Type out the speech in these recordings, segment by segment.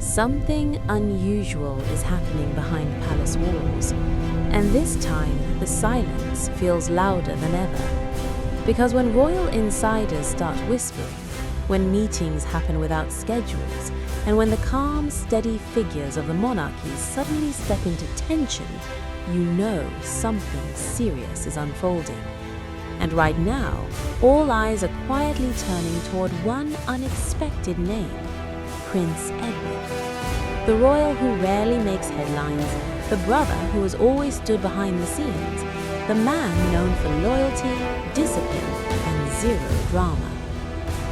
Something unusual is happening behind palace walls, and this time the silence feels louder than ever. Because when royal insiders start whispering, when meetings happen without schedules, and when the calm, steady figures of the monarchy suddenly step into tension, you know something serious is unfolding. And right now, all eyes are quietly turning toward one unexpected name: Prince Edward. The royal who rarely makes headlines, the brother who has always stood behind the scenes, the man known for loyalty, discipline, and zero drama.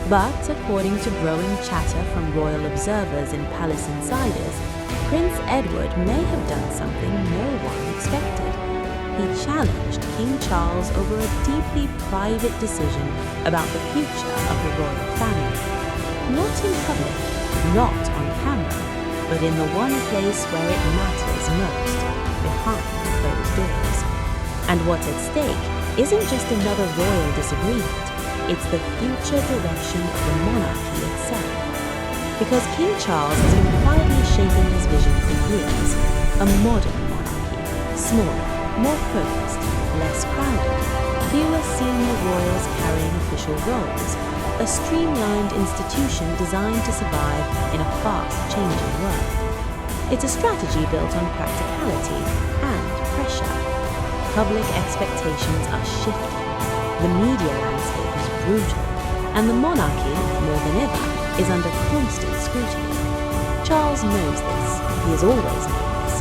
But according to growing chatter from royal observers and palace insiders, Prince Edward may have done something no one expected. He challenged King Charles over a deeply private decision about the future of the royal family. Not in public, not on camera, but in the one place where it matters most, behind closed doors. And what's at stake isn't just another royal disagreement, it's the future direction of the monarchy itself. Because King Charles has been quietly shaping his vision for years, a modern monarchy, smaller, more focused, less crowded, fewer senior royals carrying official roles, a streamlined institution designed to survive in a fast-changing world. It's a strategy built on practicality and pressure. Public expectations are shifting, the media landscape is brutal, and the monarchy, more than ever, is under constant scrutiny. Charles knows this, he has always known this.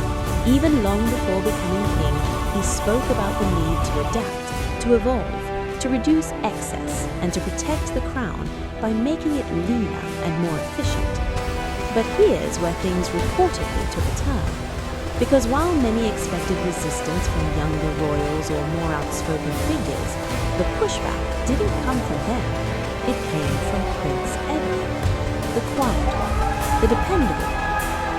Even long before becoming king, he spoke about the need to adapt, to evolve, to reduce excess, and to protect the crown by making it leaner and more efficient. But here's where things reportedly took a turn. Because while many expected resistance from younger royals or more outspoken figures, the pushback didn't come from them. It came from Prince Edward, the quiet one, the dependable one,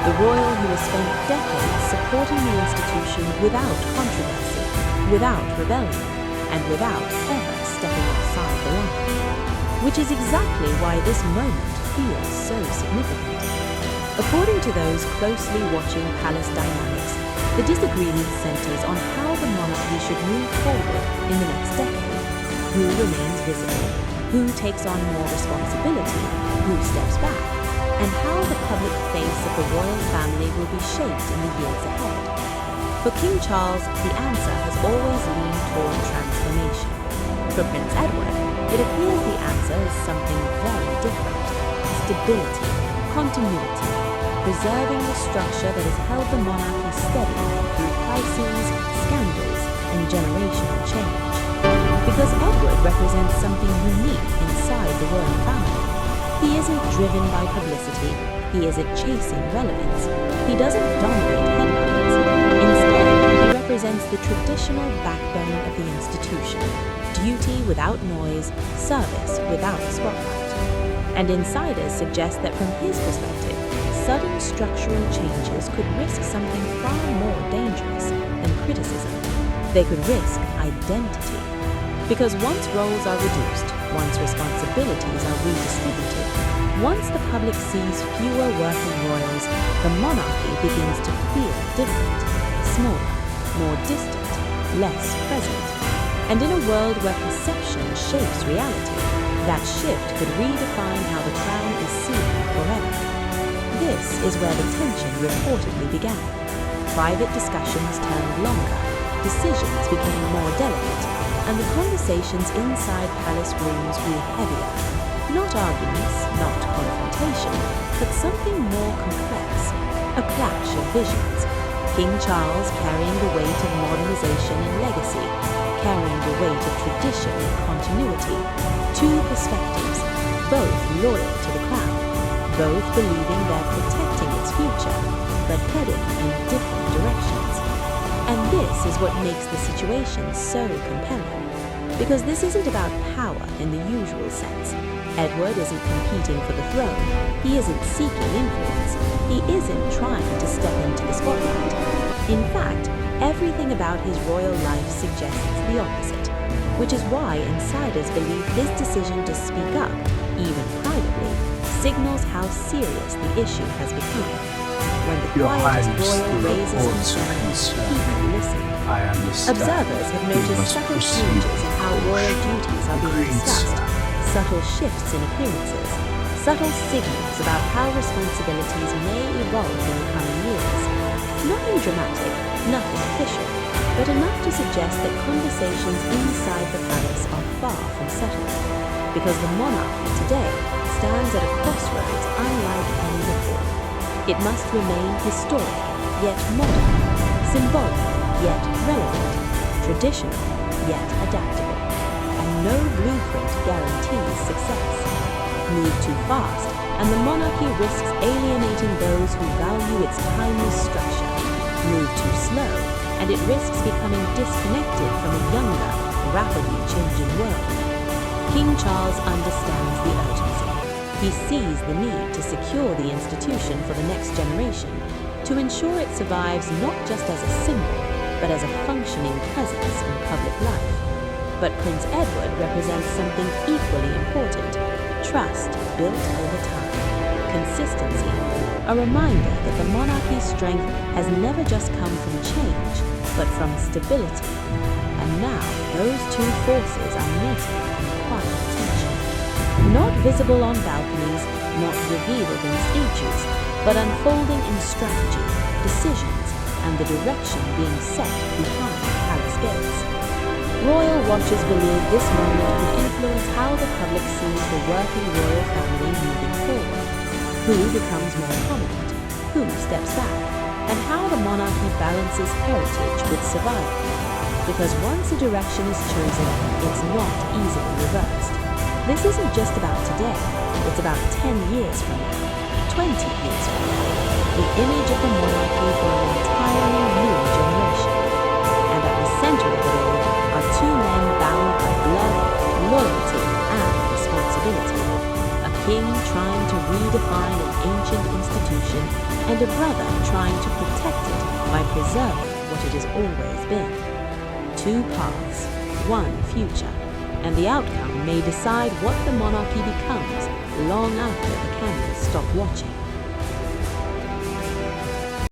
the royal who has spent decades supporting the institution without controversy, without rebellion, and without ever stepping outside the line. Which is exactly why this moment feels so significant. According to those closely watching palace dynamics, the disagreement centers on how the monarchy should move forward in the next decade. Who remains visible, who takes on more responsibility, who steps back, and how the public face of the royal family will be shaped in the years ahead. For King Charles, the answer has always leaned toward transformation. For Prince Edward, it appears the answer is something very different: stability, continuity, preserving the structure that has held the monarchy steady through crises, scandals, and generational change. Because Edward represents something unique inside the royal family. He isn't driven by publicity, he isn't chasing relevance, he doesn't dominate headlines. Instead, he represents the traditional backbone of the institution: duty without noise, service without spotlight. And insiders suggest that from his perspective, sudden structural changes could risk something far more dangerous than criticism. They could risk identity. Because once roles are reduced, once responsibilities are redistributed, once the public sees fewer working royals, the monarchy begins to feel different, smaller, more distant, less present. And in a world where perception shapes reality, that shift could redefine how the crown is seen forever. This is where the tension reportedly began. Private discussions turned longer, decisions became more delicate, and the conversations inside palace rooms grew heavier. Not arguments, not confrontation, but something more complex, a clash of visions. King Charles carrying the weight of modernization and legacy, carrying the weight of tradition and continuity. Two perspectives, both loyal to the crown, both believing they're protecting its future, but heading in different directions. And this is what makes the situation so compelling. Because this isn't about power in the usual sense. Edward isn't competing for the throne. He isn't seeking influence. He isn't trying to step into the spotlight. In fact, everything about his royal life suggests the opposite, which is why insiders believe his decision to speak up, even privately, signals how serious the issue has become. When the Your quietest Highness, royal the raises reports concern, concern people me. listen. I understand. Observers have We noticed must subtle proceed changes in how with royal caution. duties are being Agreed, discussed, sir. subtle shifts in appearances, subtle signals about how responsibilities may evolve in the coming years. Nothing dramatic, nothing official, but enough to suggest that conversations inside the palace are far from settled, because the monarchy today stands at a crossroads unlike any before. It must remain historic, yet modern, symbolic, yet relevant, traditional, yet adaptable, and no blueprint guarantees success. Move too fast, and the monarchy risks alienating those who value its timeless structure. Move too slow, and it risks becoming disconnected from a younger, rapidly changing world. King Charles understands the urgency. He sees the need to secure the institution for the next generation, to ensure it survives not just as a symbol, but as a functioning presence in public life. But Prince Edward represents something equally important: trust built over time, consistency, a reminder that the monarchy's strength has never just come from change, but from stability. And now those two forces are meeting in quiet tension. Not visible on balconies, not revealed in speeches, but unfolding in strategy, decisions, and the direction being set behind palace gates. Royal watchers believe this moment could influence how the public sees the working royal family moving forward, who becomes more prominent, who steps back, and how the monarchy balances heritage with survival. Because once a direction is chosen, it's not easily reversed. This isn't just about today, it's about 10 years from now, 20 years from now. The image of the monarchy for an entirely new generation. And at the center of it all are two men bound by blood, loyalty, and responsibility. A king trying to redefine an ancient institution, and a brother trying to protect it by preserving what it has always been. Two paths, one future, and the outcome may decide what the monarchy becomes long after the cameras stop watching.